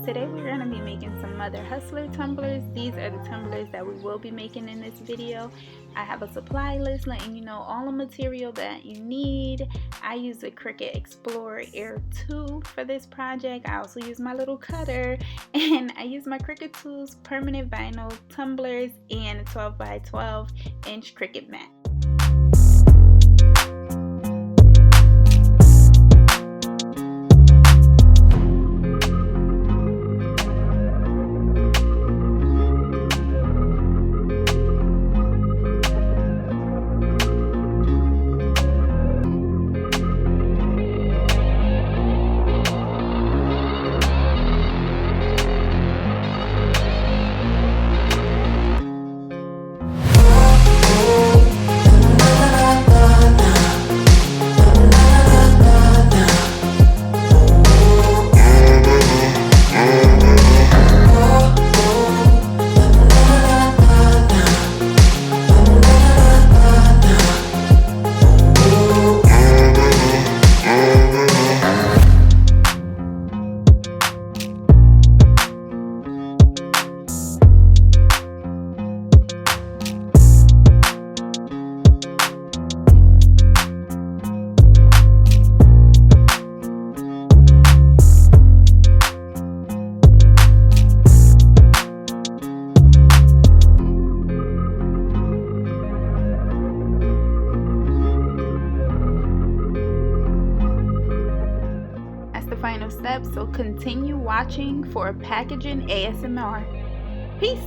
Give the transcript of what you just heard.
Today we're going to be making some Mother Hustler tumblers. These are the tumblers that we will be making in this video. I have a supply list letting you know all the material that you need. I use the Cricut Explorer Air 2 for this project. I also use my little cutter, and I use my Cricut Tools permanent vinyl tumblers and a 12 by 12 inch Cricut mat. Final step, so continue watching for packaging ASMR. Peace.